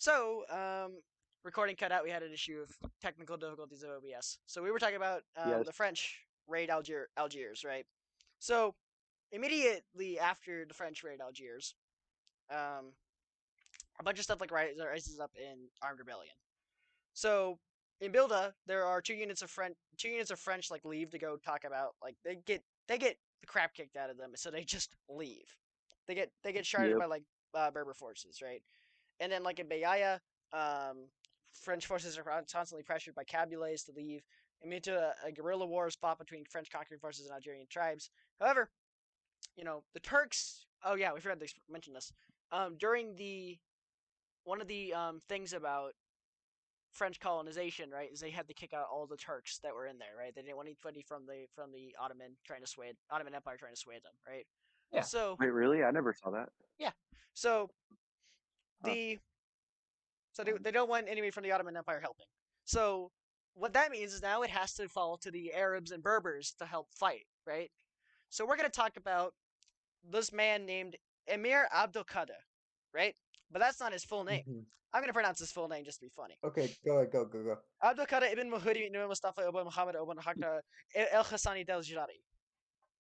So, recording cut out. We had an issue of technical difficulties of OBS. So we were talking about Yes. the French raid Algiers, right? So immediately after the French raid Algiers, um, a bunch of stuff like rises up in armed rebellion. So in Bilda, there are two units of French like leave to go talk about like they get the crap kicked out of them, so they just leave. They get sharded Yep. by like Berber forces, right? And then like in Bayaya, French forces are constantly pressured by Cabulets to leave. Into a guerrilla war is fought between French conquering forces and Algerian tribes. However, the Turks. Oh yeah, we forgot to mention this. During the one of the things about French colonization, right, is they had to kick out all the Turks that were in there, right? They didn't want anybody from the Ottoman Empire trying to sway them, right? Yeah. So Wait, really? I never saw that. yeah, so Huh. the so they don't want anybody from the Ottoman Empire helping. So what that means is now it has to fall to the Arabs and Berbers to help fight, right? So we're gonna talk about this man named Emir Abdelkader, right? But that's not his full name. Mm-hmm. I'm gonna pronounce his full name just to be funny. Okay, go ahead, go. Abdelkader ibn Muhudi ibn Mustafa ibn Muhammad ibn Hakka El Hassani Del Jirari.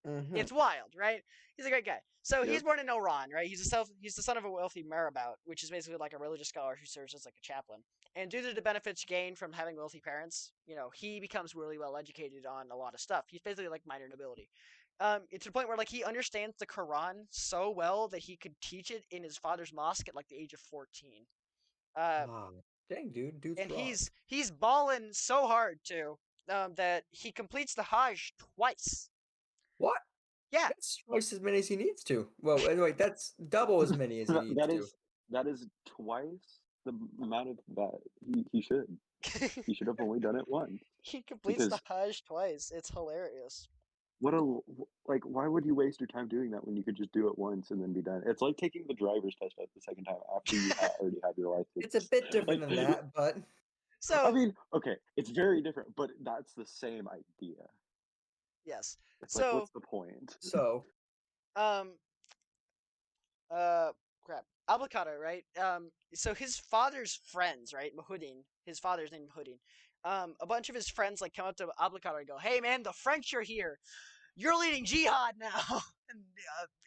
Mm-hmm. It's wild, right? He's a great guy. So Yep. he's born in Iran, right? He's the son of a wealthy marabout, which is basically like a religious scholar who serves as like a chaplain. And due to the benefits gained from having wealthy parents, he becomes really well educated on a lot of stuff. He's basically like minor nobility. It's to the point where like he understands the Quran so well that he could teach it in his father's mosque at like the age of 14. Wow. Dang, dude's And raw. he's balling so hard too that he completes the Hajj twice. What? Yeah, That's twice as many as he needs to. Well, anyway, that's double as many as he needs to. That is twice the amount of that he should. He should have only done it once. he completes the Because Hajj twice. It's hilarious. why would you waste your time doing that when you could just do it once and then be done? It's like taking the driver's test the second time after you already have your license. It's a bit different Like, than that, but So I mean, okay, it's very different, but that's the same idea. yes. It's like, So what's the point? so um crap. Abdelkader, right? So his father's friends, right? Mahudin, his father's name Mahudin. A bunch of his friends like come up to Abdelkader and go, "Hey man, the French are here. You're leading jihad now." And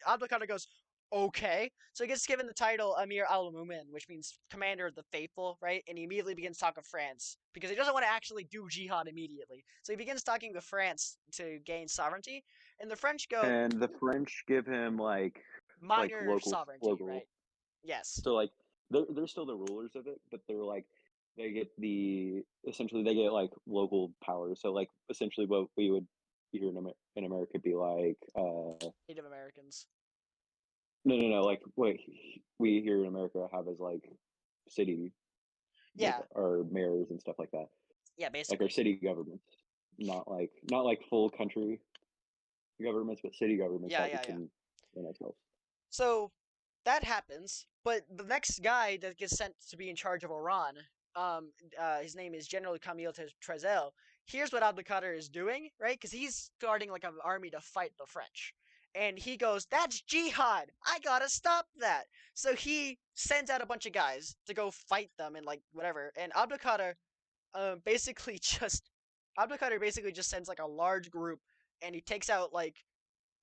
Abdelkader goes, "Okay." So he gets given the title Amir al-Mumin, which means commander of the faithful, right? And he immediately begins talking with France because he doesn't want to actually do jihad immediately. So he begins talking with France to gain sovereignty, and the French go, And the French give him like minor local. right? Yes. So like they're still the rulers of it, but they're like they get like local power. So like essentially what we would here in America be like Native Americans. no like what we here in America have as like city Yeah. our mayors and stuff like that. Yeah, Like basically. our city governments, not like full country governments, but city governments Yeah, that yeah, we can run ourselves. So that happens, but the next guy that gets sent to be in charge of Iran, his name is General Camille Trezel. Here's what Abdelkader is doing, right? Because he's starting like an army to fight the French. And he goes, "That's jihad. I gotta stop that." So he sends out a bunch of guys to go fight them and like whatever. And basically just Abdelkader basically just sends like a large group, and he takes out like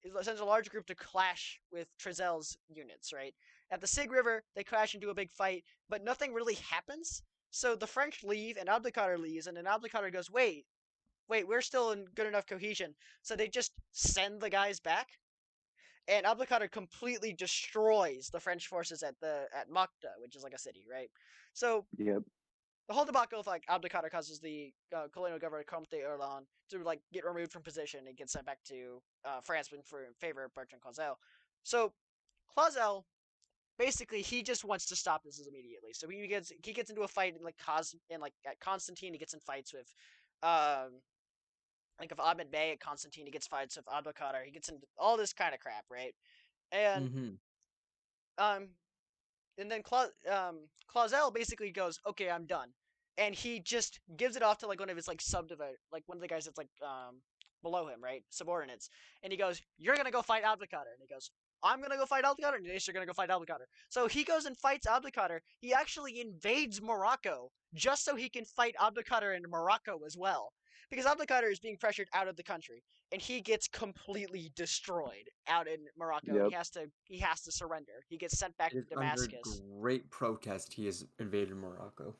he sends a large group to clash with Trezel's units, right? At the Sig River, they crash into a big fight, but nothing really happens. So the French leave, and Abdelkader leaves, and then Abdelkader goes, wait, we're still in good enough cohesion. So they just send the guys back, and Abdelkader completely destroys the French forces at Makta, which is like a city, right? So Yep. the whole debacle of like Abdelkader causes the colonial governor Comte d'Orléans to like get removed from position and get sent back to France in favor of Bertrand Clausel. So Clausel basically he just wants to stop this immediately. So he gets into a fight at Constantine. He gets in fights with like if Ahmed Bey at Constantine. He gets fights with Abdelkader. He gets into all this kind of crap, right? And um and then Clausel basically goes, "Okay, I'm done," and he just gives it off to like one of his like like one of the guys that's like below him, right, subordinates, and he goes, "You're gonna go fight Abdelkader," and he goes, I'm gonna go fight Abdelkader. Nash are gonna go fight Abdelkader. So he goes and fights Abdelkader. He actually invades Morocco just so he can fight Abdelkader in Morocco as well, because Abdelkader is being pressured out of the country, and he gets completely destroyed out in Morocco, and Yep. he has to surrender. He gets sent back It to is under Damascus. great protest he has invaded Morocco.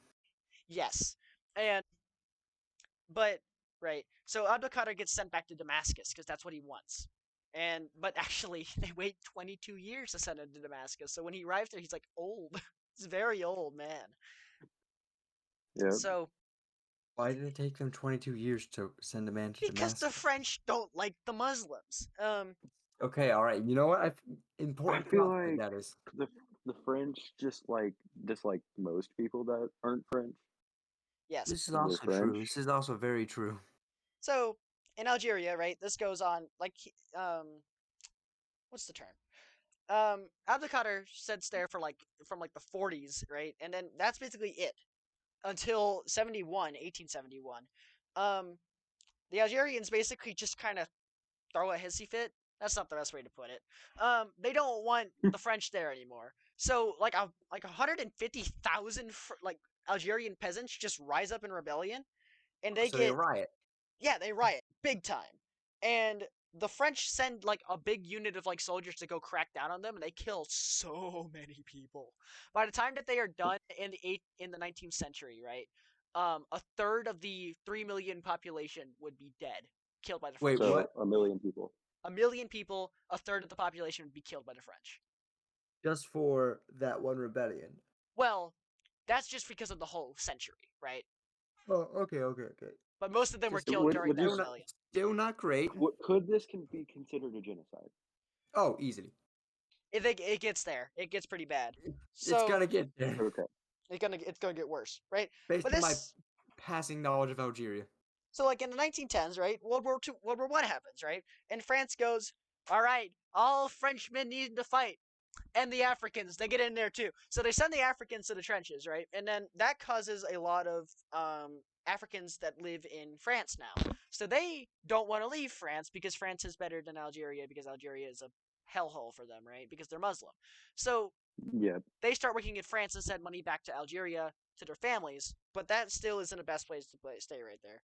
Yes, and but right, so Abdelkader gets sent back to Damascus because that's what he wants. But actually, they wait 22 years to send him to Damascus. So when he arrives there, he's like old. He's very old, man. Yep. So Why did it take them 22 years to send a man to because the Damascus? French don't like the Muslims. Okay, all right. You know what? I Important feel thought like that is. the French just dislike most people that aren't French. Yes. This is They're also French. true. This is also very true. So in Algeria, right, this goes on like what's the term? Abdelkader sits there for like from like the 40s, right, and then that's basically it until 1871. Um, the Algerians basically just kind of throw a hissy fit. That's not the best way to put it. They don't want the French there anymore. So like 150,000 like Algerian peasants just rise up in rebellion, and they So they get riot. yeah, they riot big time. And the French send like a big unit of like soldiers to go crack down on them, and they kill so many people. By the time that they are done in the 19th century, right? A third of the 3 million population would be dead, killed by the Wait, French. what? So 1 million people. 1 million people, a third of the population would be killed by the French. Just for that one rebellion. Well, that's just because of the whole century, right? Oh, okay. But most of them were Just killed during would that you rebellion. still not great. could this be considered a genocide? Oh, easily. It gets there. It gets pretty bad. It's So gonna get there. Okay. it's gonna get worse, right? Based But on my this passing knowledge of Algeria. so like in the 1910s, right? World War One happens, right? And France goes, all right, all Frenchmen need to fight, and the Africans they get in there too. So they send the Africans to the trenches, right? And then that causes a lot of Africans that live in France now. So they don't want to leave France because France is better than Algeria because Algeria is a hellhole for them, right? Because they're Muslim. So Yeah. they start working in France and send money back to Algeria to their families, but that still isn't the best place to stay right there.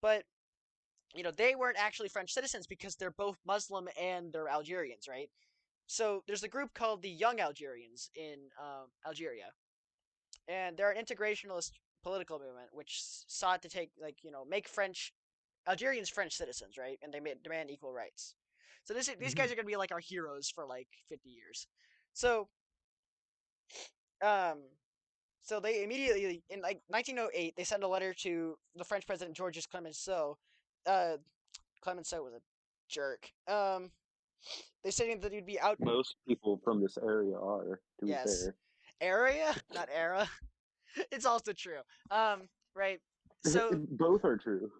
But they weren't actually French citizens because they're both Muslim and they're Algerians, right? So there's a group called the Young Algerians in Algeria, and they're an integrationalist political movement which sought to take make Algerians French citizens, right? And they demand equal rights. So these guys are gonna be like our heroes for like 50 years. So um, so they immediately in like 1908 they send a letter to the French president Georges Clemenceau. Clemenceau was a jerk. They stating that he'd be out. Most people from this area are, to be Yes, fair. area, not era. It's also true. Right. So Both are true.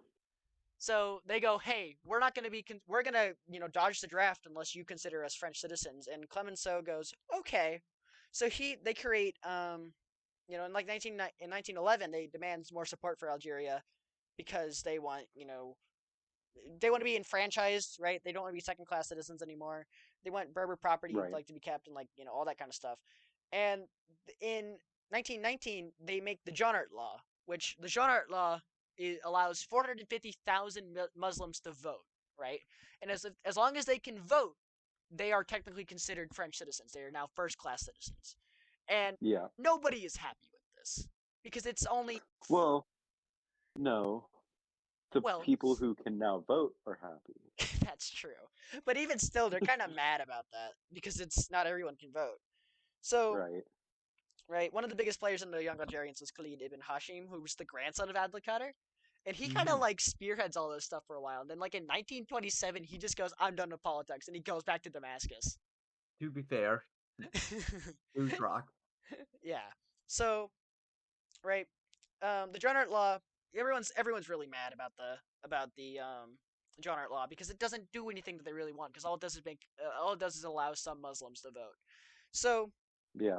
So they go, hey, we're not going to be, we're going to, dodge the draft unless you consider us French citizens. And Clemenceau goes, okay. So they create, in like 1911, they demand more support for Algeria because they want, they want to be enfranchised, right? They don't want to be second class citizens anymore. They want Berber property Right. like to be kept and like, all that kind of stuff. And in 1919, they make the John Art Law, which the John Art Law allows 450,000 Muslims to vote, right? And as long as they can vote, they are technically considered French citizens. They are now first class citizens, and Yeah. nobody is happy with this because it's only Well, no. The people who can now vote are happy. That's true, but even still, they're kind of mad about that because it's not everyone can vote. So right, one of the biggest players in the Young Algerians was Khalid ibn Hashim, who was the grandson of Abdelkader. And he kind of like spearheads all this stuff for a while. And then like in 1927, he just goes, I'm done with politics. And he goes back to Damascus. To be fair. Rock. Yeah. So, right. The John Art Law, everyone's really mad about the John Art Law because it doesn't do anything that they really want because all it does is allow some Muslims to vote. So, yeah.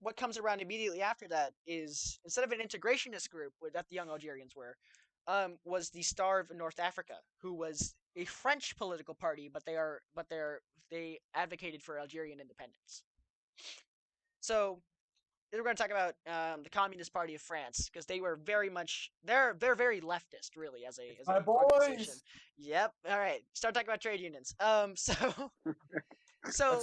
What comes around immediately after that is instead of an integrationist group that the Young Algerians were, was the Star of North Africa, who was a French political party, but they advocated for Algerian independence. So we're going to talk about the Communist Party of France because they were very much they're very leftist really as a My organization. boys. Yep. All right. Start talking about trade unions. Let's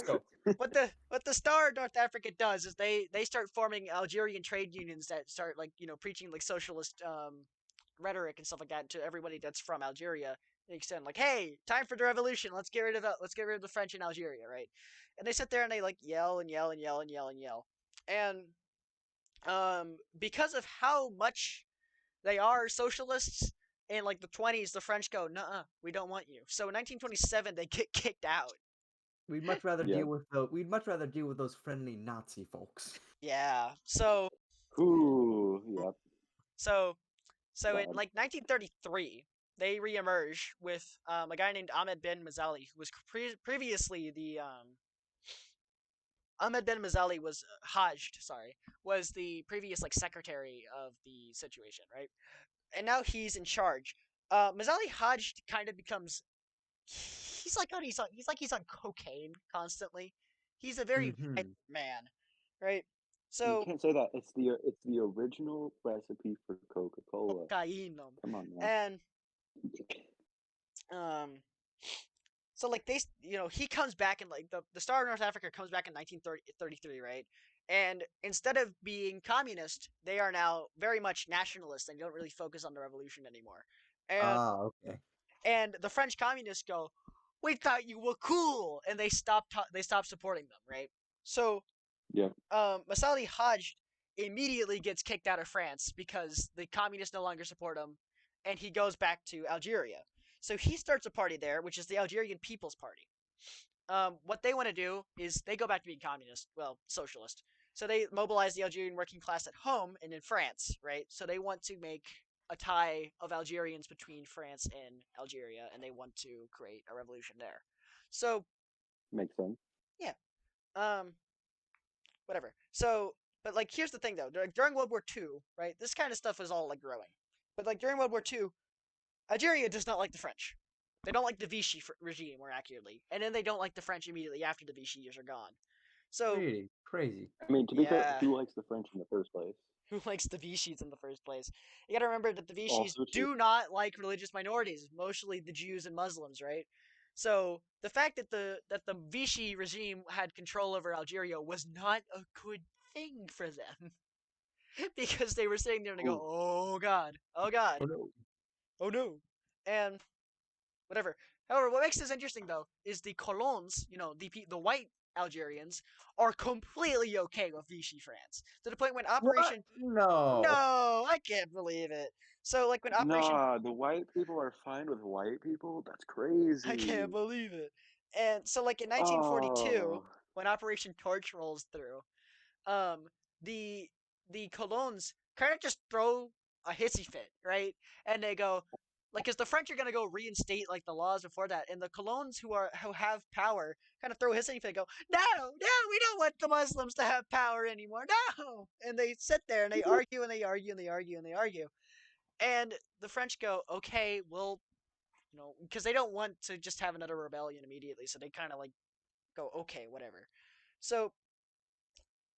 go. what the Star of North Africa does is they start forming Algerian trade unions that start like preaching like socialist rhetoric and stuff like that to everybody that's from Algeria. They extend like, hey, time for the revolution. Let's get rid of the French in Algeria, right? And they sit there and they like yell and yell and yell and yell and yell. And because of how much they are socialists in like the 20s, the French go, "Nuh-uh, we don't want you." So in 1927, they get kicked out. We'd much rather Yeah. We'd much rather deal with those friendly Nazi folks. Yeah. So Ooh, yep. so in Bad. like 1933, they reemerge with a guy named Ahmed Ben Mazali, who was previously the Ahmed Ben Mazali was was the previous like secretary of the situation, right? And now he's in charge. Mazali Hajj kind of becomes he's on cocaine constantly. He's a very violent Mm-hmm. man, right? You So can't say that. It's the original recipe for Coca-Cola. cocaine, Come on, man. and um, so like he comes back in like the Star of North Africa comes back in 1933, right? And instead of being communist, they are now very much nationalist and don't really focus on the revolution anymore. And Okay. and the French communists go, "We thought you were cool," and they stop supporting them, right? So Yeah. Masali Hajj immediately gets kicked out of France because the communists no longer support him, and he goes back to Algeria. So he starts a party there, which is the Algerian People's Party. What they want to do is they go back to being communist, well, socialist. So they mobilize the Algerian working class at home and in France, right? So they want to make a tie of Algerians between France and Algeria, and they want to create a revolution there. So Makes sense. yeah, um, whatever. So, but like, here's the thing though. During World War II, right? This kind of stuff is all like growing. But like during World War II, Algeria does not like the French. They don't like the Vichy regime, more accurately, and then they don't like the French immediately after the Vichy years are gone. So Really crazy. I mean, to be fair, yeah, who likes the French in the first place? who likes the Vichys in the first place? You got to remember that the Vichys Also true. do not like religious minorities, mostly the Jews and Muslims, right? So the fact that the Vichy regime had control over Algeria was not a good thing for them. Because they were sitting there and they go, Ooh. "Oh God, oh God, Oh, no. oh no," and whatever. However, what makes this interesting though is the colons, the white Algerians, are completely okay with Vichy France to the point when What? Operation. No. No, I can't believe it. So like when Operation, Nah, the white people are fine with white people? That's I can't crazy. believe it. And so like in 1942, Oh. when Operation Torch rolls through, um, the the colons kind of just throw a hissy fit, right? And they go, like, because the French are gonna go reinstate like the laws before that, and the colons who have power kind of throw a hissy fit and go, "No, no, we don't want the Muslims to have power anymore, no!" And they sit there and they argue and they argue and they argue and they argue, and the French go, "Okay, well, because they don't want to just have another rebellion immediately, so they kind of like go, okay, whatever." So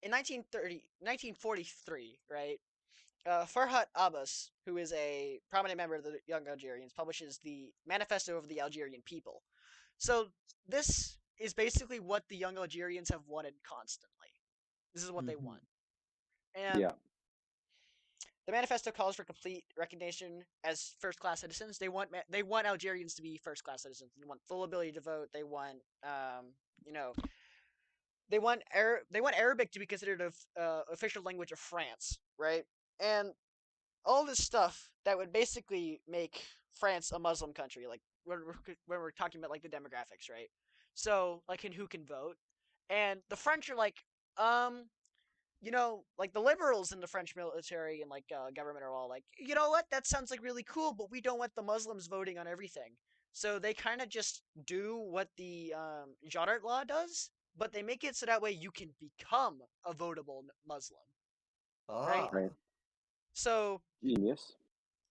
in 1943, right, Farhat Abbas, who is a prominent member of the Young Algerians, publishes the Manifesto of the Algerian People. So this is basically what the Young Algerians have wanted constantly. This is what they Mm-hmm. want. And Yeah. the manifesto calls for complete recognition as first-class citizens. They want Algerians to be first-class citizens. They want full ability to vote. They want you know they want Arabic to be considered a official language of France, right? And all this stuff that would basically make France a Muslim country, like when we're talking about like the demographics, right? So like in who can vote, and the French are like, like the liberals in the French military and like government are all like, you know what? That sounds like really cool, but we don't want the Muslims voting on everything. So they kind of just do what the Jodart law does, but they make it so that way you can become a votable Muslim, right? Ah. Right. So Genius.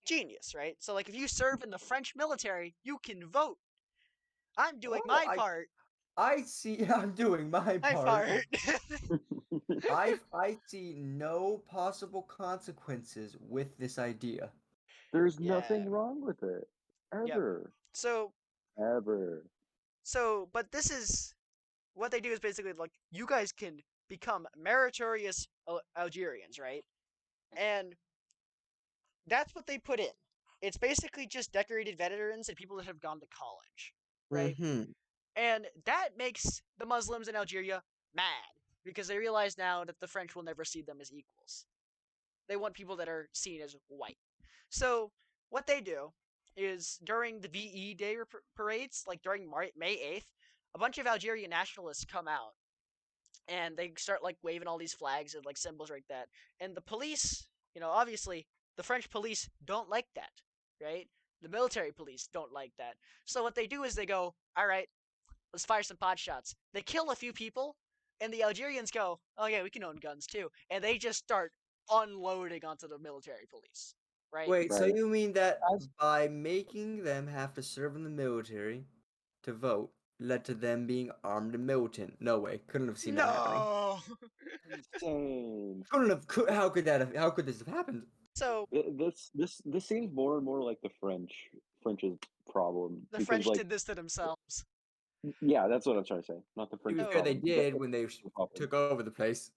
genius, right? So like if you serve in the French military, you can vote I'm doing Oh, my part. I see. I'm doing my My part. part. I see no possible consequences with this idea. There's Yeah. nothing wrong with it. Yep. Ever. So Ever. but this is what they do is basically like you guys can become meritorious Algerians, right? And that's what they put in. It's basically just decorated veterans and people that have gone to college, right? Mm-hmm. And that makes the Muslims in Algeria mad because they realize now that the French will never see them as equals. They want people that are seen as white. So what they do is during the VE Day parades, like during May 8th, a bunch of Algerian nationalists come out and they start like waving all these flags and like symbols like that. And the police, obviously the French police don't like that, right? The military police don't like that. So what they do is they go, all right, let's fire some pot shots. They kill a few people, and the Algerians go, oh yeah, we can own guns too, and they just start unloading onto the military police, right? Wait, so Right. you mean that As by making them have to serve in the military to vote led to them being armed and militant? No way. Couldn't have seen that happening. No. insane. How could that have, how could this have happened? So This seems more and more like the French's problem the because French like did this to themselves. yeah, that's what I'm trying to say. Not the To be French's fair, they problem. did when they The problem. took over the place.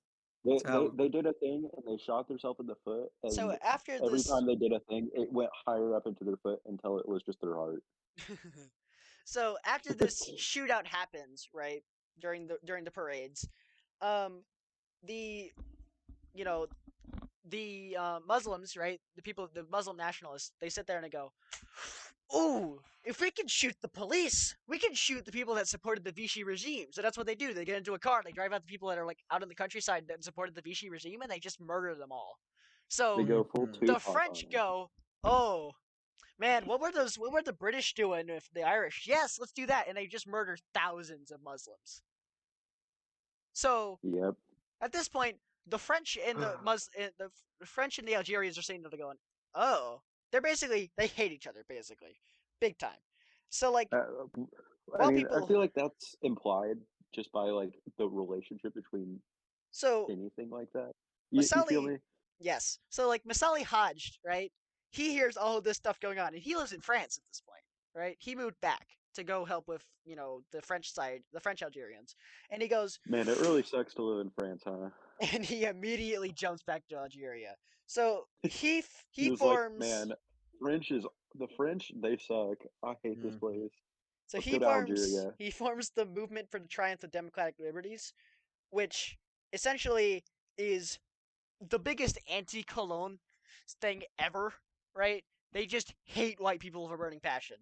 They, That's they how. they did a thing and they shot themselves in the foot, So and after every this, time they did a thing, it went higher up into their foot until it was just their heart. so after this shootout happens, right during the parades, um, the you know the Muslims, right? The Muslim nationalists, they sit there and they go, "Ooh, if we can shoot the police, we can shoot the people that supported the Vichy regime." So that's what they do. They get into a car, and they drive out the people that are like out in the countryside that supported the Vichy regime, and they just murder them all. They So go full Mhm. the Tupac on French them. go, "Oh man, what were the British doing with the Irish? Yes, let's do that." And they just murder thousands of Muslims. So Yep. at this point, the French and the French and the Algerians are sitting there going, "Oh, they hate each other basically, big time." So like Uh, I while mean, I people feel like that's implied just by like the relationship between so anything like that. You feel Masali, me? yes, so like Masali Hajj, right? He hears all of this stuff going on, and he lives in France at this point, right? He moved back to go help with the French side, the French Algerians, and he goes, Man, it really sucks to live in France, huh? and he immediately jumps back to Algeria. So He he was like, forms man, French is the French. They suck. I hate this Mhm. place. So Let's go to Algeria. he forms the Movement for the Triumph of Democratic Liberties, which essentially is the biggest anti-Cologne thing ever, right? They just hate white people with a burning passion,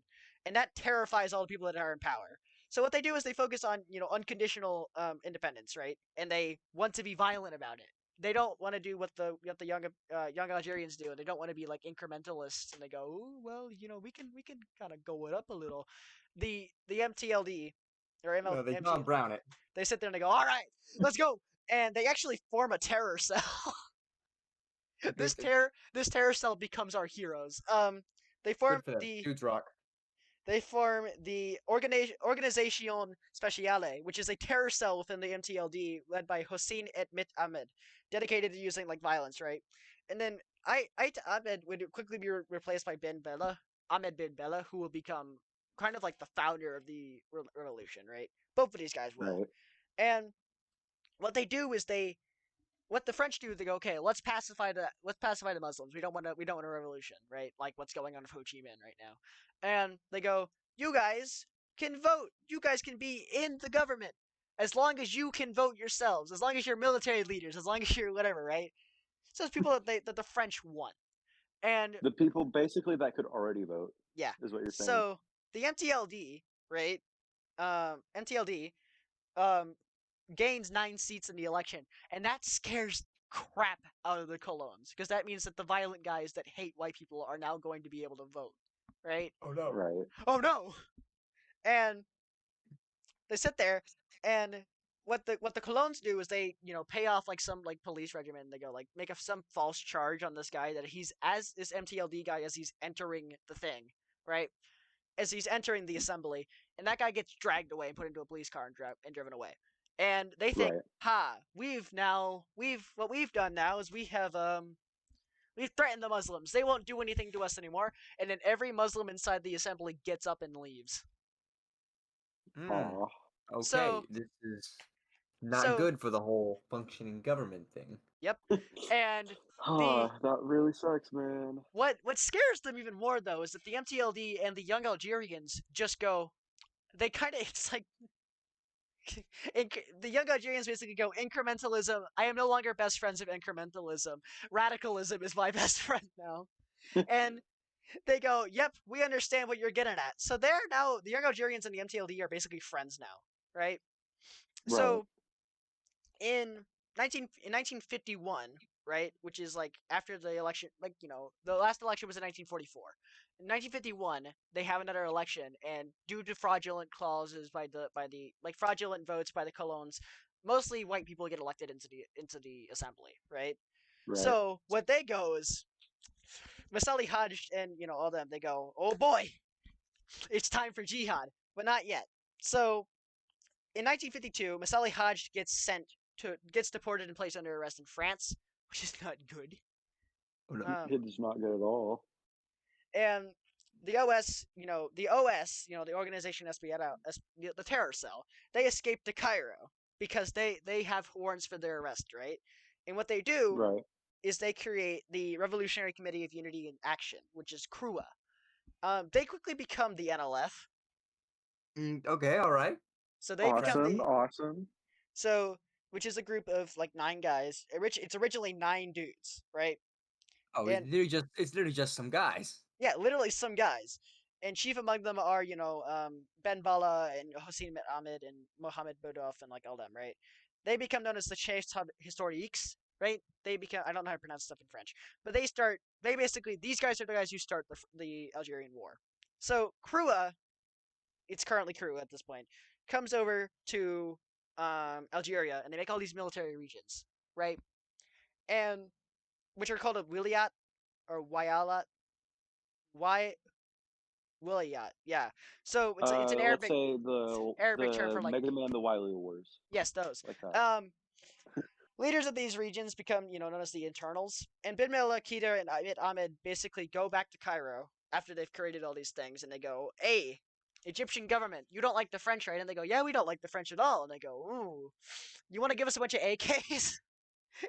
and that terrifies all the people that are in power. So what they do is they focus on unconditional independence, right? And they want to be violent about it. They don't want to do what the young Algerians do. They don't want to be like incrementalists, and they go, "Ooh, well, we can kind of go it up a little." The MTLD or No, they John MT, Brown it. they sit there and they go, "All right, let's go," and they actually form a terror cell. This terror cell becomes our heroes. They form Good for them. the Dudes rock. they form the Organisation Speciale, which is a terror cell within the MTLD led by Hossein et Mit Ahmed, dedicated to using like violence, right? And then Ait Ahmed would quickly be replaced by Ben Bella, Ahmed bin Bella, who will become kind of like the founder of the revolution, right? Both of these guys will. Right. And what they do is what the French do, they go, okay, let's pacify the Muslims. We don't want a revolution, right? Like what's going on with Ho Chi Minh right now. And they go, you guys can vote. You guys can be in the government as long as you can vote yourselves, as long as you're military leaders, as long as you're whatever, right? So it's people that the French want. And The people basically that could already vote yeah, is what you're saying. so the MTLD, right? MTLD um, gains 9 seats in the election, and that scares crap out of the Colognes because that means that the violent guys that hate white people are now going to be able to vote, right? Oh no. Right. Oh no! And they sit there, and what the Colognes do is they pay off like some like police regiment. And they go like make some false charge on this guy that he's as this MTLD guy as he's entering the thing, right? as he's entering the assembly, and that guy gets dragged away and put into a police car and driven away. And they think, Right. "Ha! What we've done now is we've threatened the Muslims. They won't do anything to us anymore." And then every Muslim inside the assembly gets up and leaves. Hmm. Aw. Okay, So, this is not so good for the whole functioning government thing. yep. And the That really sucks, man. what scares them even more though is that the MTLD and the young Algerians just go. They kind of it's like the young Algerians basically go incrementalism. I am no longer best friends of incrementalism. Radicalism is my best friend now, and they go, "Yep, we understand what you're getting at." So they're now the young Algerians and the MTLD are basically friends now, right? Right. So in 1951, right, which is like after the election, like the last election was in 1944. In 1951, they have another election, and due to fraudulent clauses by the like fraudulent votes by the colons, mostly white people get elected into the assembly, right? Right. So what they go is Masali Hajj and all them. They go, "Oh boy, it's time for jihad," but not yet. So in 1952, Masali Hajj gets deported and placed under arrest in France, which is not good. Oh, no. Um, It is not good at all. and the Organization Espiada, the terror cell, they escaped to Cairo because they have warrants for their arrest, right? And what they do Right. is they create the Revolutionary Committee of Unity and Action, which is CRUA. They quickly become the NLF, Okay, all right. so they become Awesome. the Awesome. so which is a group of like 9 guys. It's originally 9 dudes, right? Oh, And it's literally just some guys. yeah, literally some guys. And chief among them are, Ben Bala and Hossein Ahmed and Mohammed Boudov and like all them, right? They become known as the Chefs Historiques, right? They become, I don't know how to pronounce stuff in French, but these guys are the guys who start the Algerian War. So Krua, it's currently Krua at this point, comes over to Algeria and they make all these military regions, right? And which are called a Wilayat or Wayalat. Why Wilayat, yeah. So it's an Let's say the Arabic term the for like Mega Man the Wily Wars, yes, those. like that. Leaders of these regions become, known as the internals. And Bin Mela, Keita, and Ahmed basically go back to Cairo after they've created all these things, and they go, "Hey, Egyptian government, you don't like the French, right?" And they go, "Yeah, we don't like the French at all." And they go, "Ooh, you want to give us a bunch of AKs?"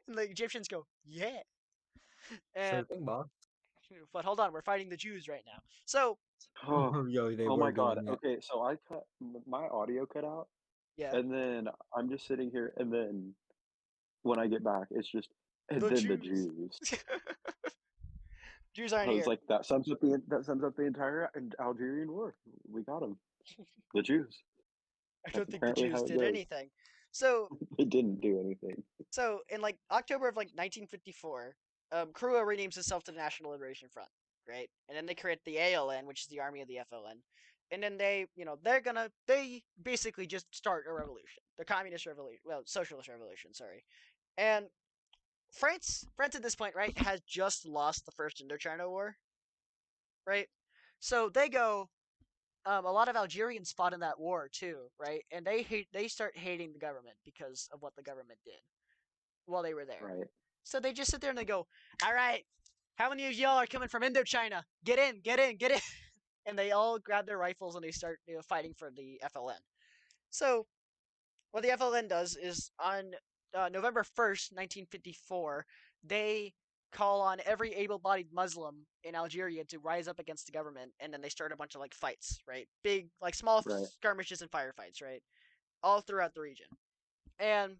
And the Egyptians go, "Yeah." Sure And thing, boss. but hold on, we're fighting the Jews right now. So Oh, Yo, they oh were my God. doing that. Okay, so my audio cut out, yeah, and then I'm just sitting here, and then when I get back, it's just, and the then the Jews. Jews. Jews I aren't was here. like, that sums up the entire Algerian war. We got them, the Jews. I That's don't think the apparently Jews how it did goes. anything. So They didn't do anything. So in like October of like 1954, Krua renames itself to the National Liberation Front, right? And then they create the ALN, which is the army of the FLN. And then they basically just start a revolution, the communist revolution, well, socialist revolution, sorry. And France at this point, right, has just lost the first Indochina War, right? So they go. A lot of Algerians fought in that war too, right? And they start hating the government because of what the government did while they were there. Right. So they just sit there and they go, "All right, how many of y'all are coming from Indochina? Get in, get in, get in!" And they all grab their rifles and they start fighting for the FLN. So what the FLN does is on November 1st, 1954, they call on every able-bodied Muslim in Algeria to rise up against the government, and then they start a bunch of like fights, right? Big, like small Right. skirmishes and firefights, right? All throughout the region. And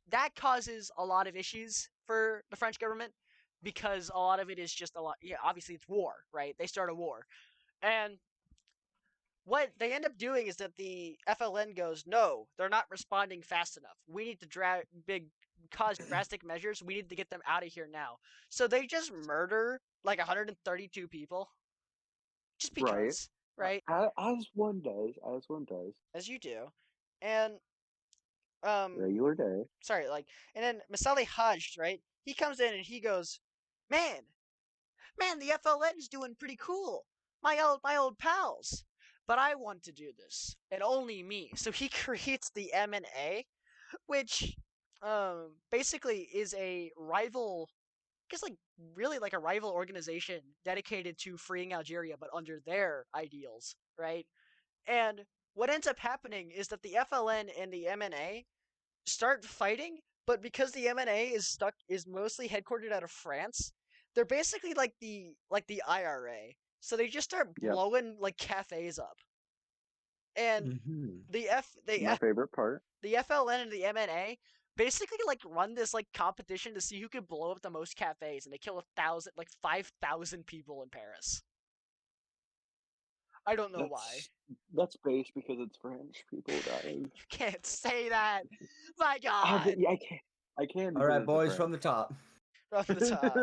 that causes a lot of issues for the French government because a lot of it is just a lot. Yeah, obviously it's war, right? They start a war, and what they end up doing is that the FLN goes, "No, they're not responding fast enough. We need to cause drastic measures. We need to get them out of here now." So they just murder like 132 people, just Right. because, right? As one does. As one does. As you do, and um, Regular day. sorry, like, and then Masali Hajj, right? He comes in and he goes, "Man, man, the FLN is doing pretty cool. my old pals. But I want to do this, and only me. So he creates the MNA, which basically is a rival, I guess, like really like a rival organization dedicated to freeing Algeria, but under their ideals, right? And what ends up happening is that the FLN and the MNA start fighting, but because the MNA is mostly headquartered out of France, they're basically like the IRA. So they just start Yep. blowing like cafes up. And Mm-hmm. My favorite part. the FLN and the MNA basically like run this like competition to see who can blow up the most cafes, and they kill 5,000 people in Paris. I don't know why. That's based because it's French people dying. You can't say that. My I God. can't. I can. All right, because boys, it's from the top. From the top.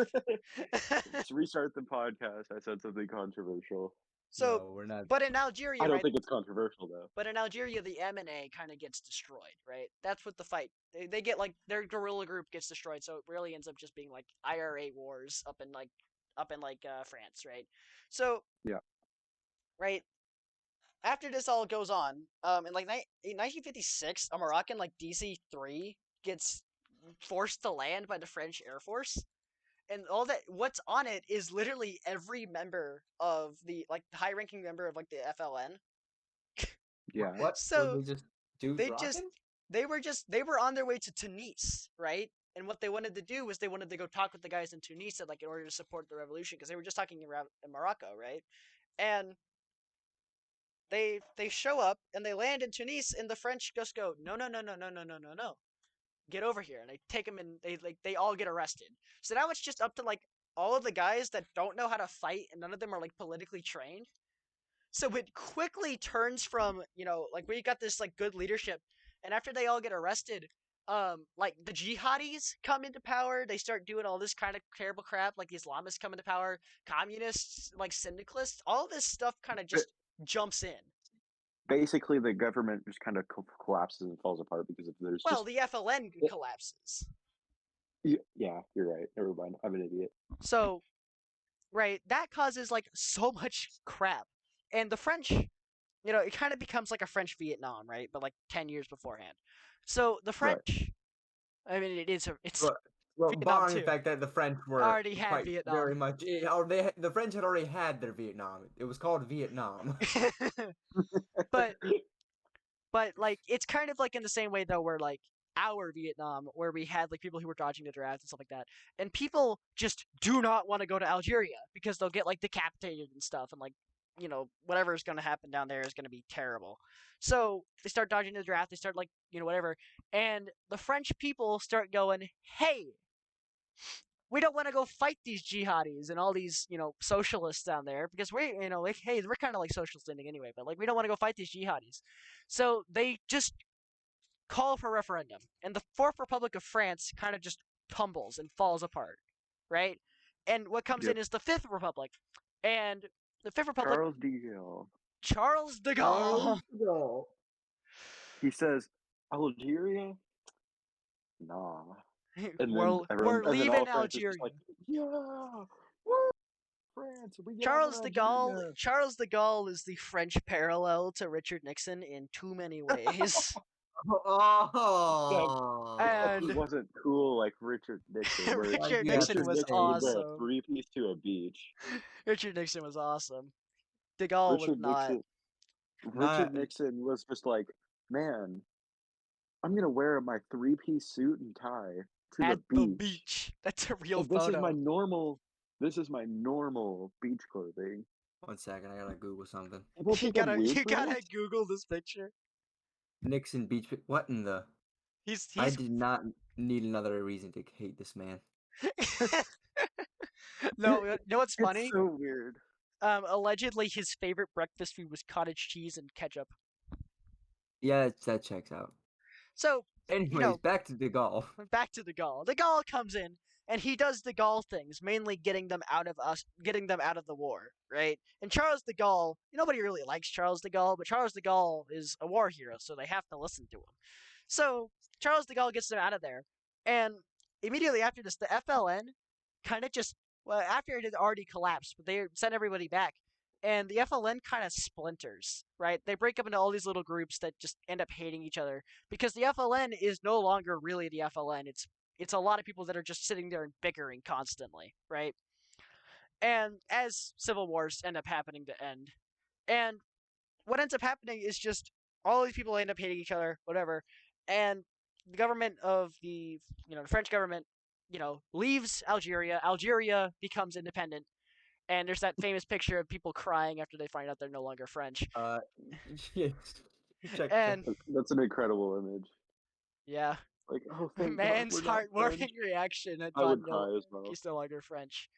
Let's restart the podcast. I said something controversial. So, No, we're not. but in Algeria, I don't right? think it's controversial though. But in Algeria, the MNA kind of gets destroyed, right? That's what the fight. They get like their guerrilla group gets destroyed, so it really ends up just being like IRA wars up in France, right? So Yeah. right after this all goes on, in like in 1956, a Moroccan like DC-3 gets forced to land by the French Air Force, and all that what's on it is literally every member of the like high-ranking member of like the FLN. Yeah. What? So Were they just dudes they just rocking? they were on their way to Tunis, right? And what they wanted to do was they wanted to go talk with the guys in Tunis, like in order to support the revolution, because they were just talking around in Morocco, right? And they show up and they land in Tunis, and the French just go, no, no, no, no, no, no, no, no, no, get over here, and they take them and they all get arrested. So now it's just up to like all of the guys that don't know how to fight, and none of them are like politically trained. So it quickly turns from, like we got this like good leadership, and after they all get arrested, like the jihadis come into power. They start doing all this kind of terrible crap. Like the Islamists come into power, communists, like syndicalists. All this stuff kind of just jumps in. Basically, the government just kind of collapses and falls apart because there's Well, just the FLN collapses. yeah. You're right. Never mind. I'm an idiot. So, right, that causes like so much crap, and the French, it kind of becomes like a French Vietnam, right? But like 10 years beforehand. So the Right. French, I mean, it's Well, Vietnam barring the too. fact that the French were Already had quite Vietnam. very much, the French had already had their Vietnam. It was called Vietnam. but like it's kind of like in the same way though, where like our Vietnam, where we had like people who were dodging the draft and stuff like that, and people just do not want to go to Algeria because they'll get like decapitated and stuff, and like whatever is going to happen down there is going to be terrible. So they start dodging the draft. They start like whatever, and the French people start going, hey, we don't want to go fight these jihadis and all these socialists down there, because we like, hey, we're kind of like social standing anyway, but like we don't want to go fight these jihadis. So they just call for referendum, and the Fourth Republic of France kind of just tumbles and falls apart, right? And what comes in is the Fifth Republic, and the Fifth Republic. Charles de Gaulle. Charles de Gaulle. No. He says, Algeria? Nah. And we're leaving Algeria. Like, yeah, woo, France, we got Charles de Gaulle. Algeria. Charles de Gaulle is the French parallel to Richard Nixon in too many ways. Oh. And he wasn't cool like Richard Nixon. Richard Yeah, Nixon was Nixon would wear a awesome. three-piece to a beach. Richard Nixon was awesome. De Gaulle was not. Richard Nixon was just like, man, I'm gonna wear my three-piece suit and tie to At the beach. That's a real This photo. is my normal. This is my normal beach clothing. 1 second, I gotta Google something. You gotta Google this picture. Nixon beach. What in the? He's. I did not need another reason to hate this man. No, you know what's funny? It's so weird. Allegedly, his favorite breakfast food was cottage cheese and ketchup. Yeah, that checks out. So, anyways, back to de Gaulle. Back to de Gaulle. De Gaulle comes in, and he does de Gaulle things, mainly getting them out of the war, right? And Charles de Gaulle, nobody really likes Charles de Gaulle, but Charles de Gaulle is a war hero, so they have to listen to him. So Charles de Gaulle gets them out of there, and immediately after this, the FLN kind of just, well, after it had already collapsed, but they sent everybody back, and the FLN kind of splinters, right? They break up into all these little groups that just end up hating each other because the FLN is no longer really the FLN. It's a lot of people that are just sitting there and bickering constantly, right? And as civil wars end up happening to end, and what ends up happening is just all these people end up hating each other, whatever, and the government of the French government, leaves Algeria. Algeria becomes independent, and there's that famous picture of people crying after they find out they're no longer French. Yes. Check And That's an incredible image. yeah, Like, oh, thank God man's we're not heartwarming French. reaction at I would cry as well. he's no longer French.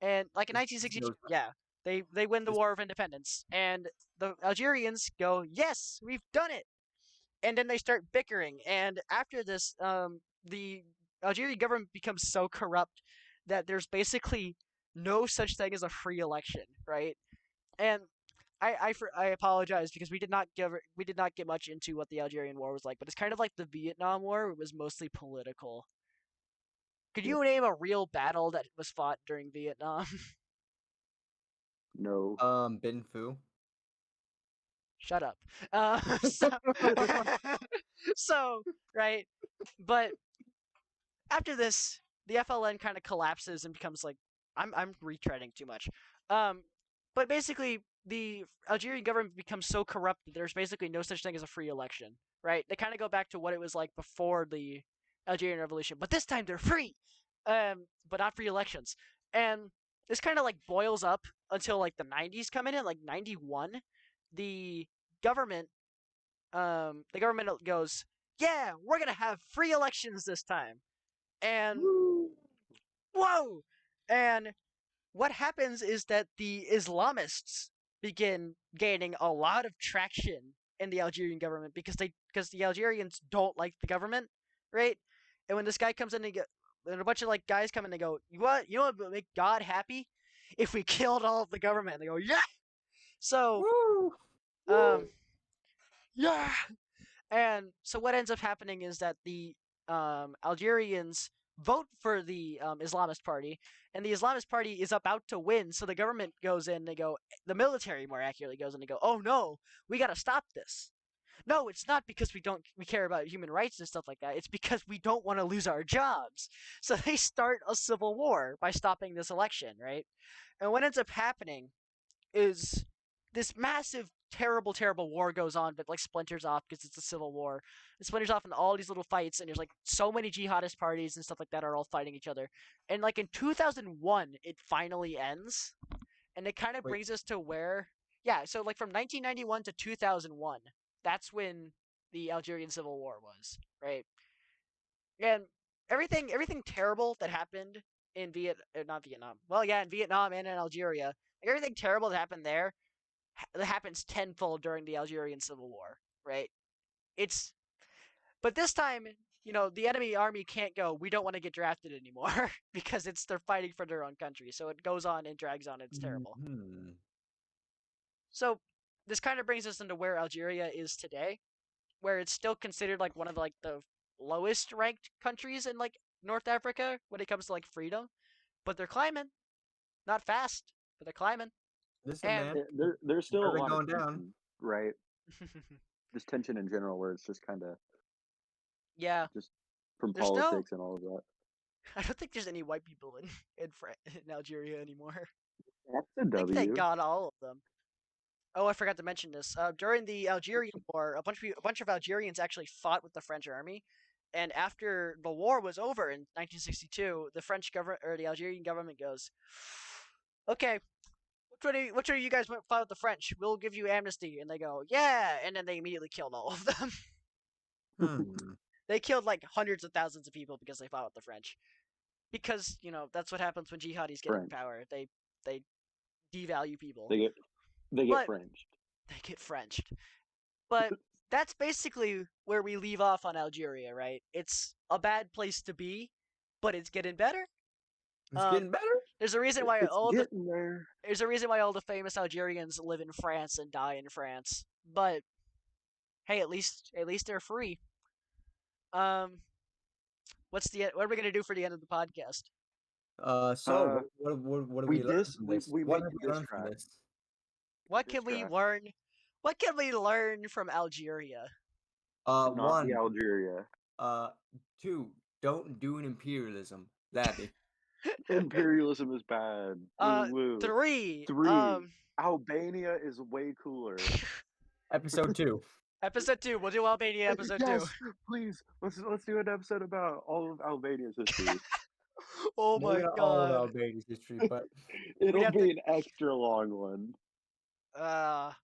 And like in It's 1962, no- yeah, they win the This- War of Independence, and the Algerians go, "Yes, we've done it." And then they start bickering, and after this, the Algerian government becomes so corrupt that there's basically no such thing as a free election, right? And I apologize because we did not get much into what the Algerian War was like, but it's kind of like the Vietnam War. It was mostly political. Could you name a real battle that was fought during Vietnam? No. Bin Phu. Shut up. So, so, right, but after this, the FLN kind of collapses and becomes like I'm retreading too much. But basically, the Algerian government becomes so corrupt that there's basically no such thing as a free election. Right? They kind of go back to what it was like before the Algerian Revolution, but this time they're free, but not free elections. And this kind of like boils up until like the 90s come in, like 91. The government, the government goes, yeah, we're gonna have free elections this time. And whoa! And what happens is that the Islamists begin gaining a lot of traction in the Algerian government because the Algerians don't like the government, right? And when this guy comes in and a bunch of like guys come in and go, you know what would make God happy? If we killed all of the government. And they go, yeah. So, um, yeah. And so what ends up happening is that the Algerians vote for the Islamist party, and the Islamist party is about to win. So the government goes in. The military more accurately goes in. They go, oh no, we got to stop this. No, it's not because we care about human rights and stuff like that. It's because we don't want to lose our jobs. So they start a civil war by stopping this election, right? And what ends up happening is this massive, terrible, terrible war goes on, but like splinters off because it's a civil war. It splinters off into all these little fights, and there's like so many jihadist parties and stuff like that are all fighting each other. And like in 2001, it finally ends, and it kind of brings us to where, yeah. So like from 1991 to 2001, that's when the Algerian Civil War was, right? And everything terrible that happened in not Vietnam. Well, yeah, in Vietnam and in Algeria, like everything terrible that happened there that happens tenfold during the Algerian Civil War, right? But this time, the enemy army can't go, we don't want to get drafted anymore because they're fighting for their own country. So it goes on and drags on. It's terrible. Mm-hmm. So this kind of brings us into where Algeria is today, where it's still considered like one of like the lowest ranked countries in like North Africa when it comes to like freedom, but they're climbing, not fast, but they're climbing. Listen, And man, There's still a they're lot going of down. tension, right? Just tension in general, where it's just kind of yeah, just from there's politics and all of that. I don't think there's any white people in Algeria anymore. That's a I think they W. got all of them. Oh, I forgot to mention this. During the Algerian War, a bunch of Algerians actually fought with the French army, and after the war was over in 1962, the French government or the Algerian government goes, "Okay, which one of you guys went fought with the French? We'll give you amnesty." And they go, "Yeah," and then they immediately killed all of them. They killed like hundreds of thousands of people because they fought with the French. Because that's what happens when jihadis get in power. They devalue people. They get Frenched. They get Frenched. But that's basically where we leave off on Algeria, right? It's a bad place to be, but it's getting better. It's getting better. There's a reason why there. There's a reason why all the famous Algerians live in France and die in France. But hey, at least they're free. What are we gonna do for the end of the podcast? So what do we learn from this? We What made have you we this learned from track. this? What This can we draft. learn? What can we learn from Algeria? To not be One, Algeria. 2, don't do an imperialism. Ladnie. Imperialism is bad. Woo woo. 3. 3. Albania is way cooler. Episode 2. Episode 2. We'll do Albania episode 2. Yes, please. Let's do an episode about all of Albania's history. Oh Maybe my not all of god. Albania's history, but It'll have be to- an extra long one. Yep,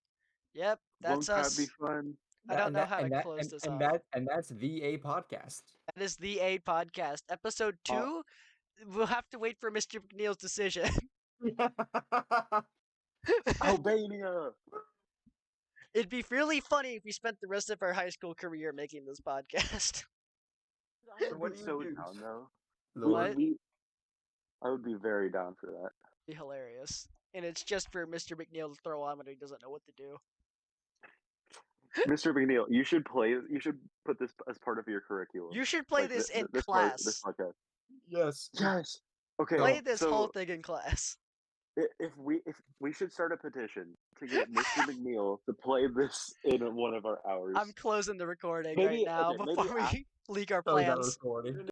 Won't that's that us. be fun? I don't know how to close this off. and that's VA podcast. That is the A podcast. Episode 2, we'll have to wait for Mr. McNeil's decision. Albania. It'd be really funny if we spent the rest of our high school career making this podcast. I would be so down though. What? I would be very down for that. Be hilarious. And it's just for Mr. McNeil to throw on when he doesn't know what to do. Mr. McNeil, you should put this as part of your curriculum. You should play Like, this in this class. This podcast. Yes. Yes. Okay. Play this so whole thing in class. if we should start a petition to get Mr. McNeil to play this in one of our hours. I'm closing the recording Maybe- right now okay, maybe before we leak our Close that plans. recording.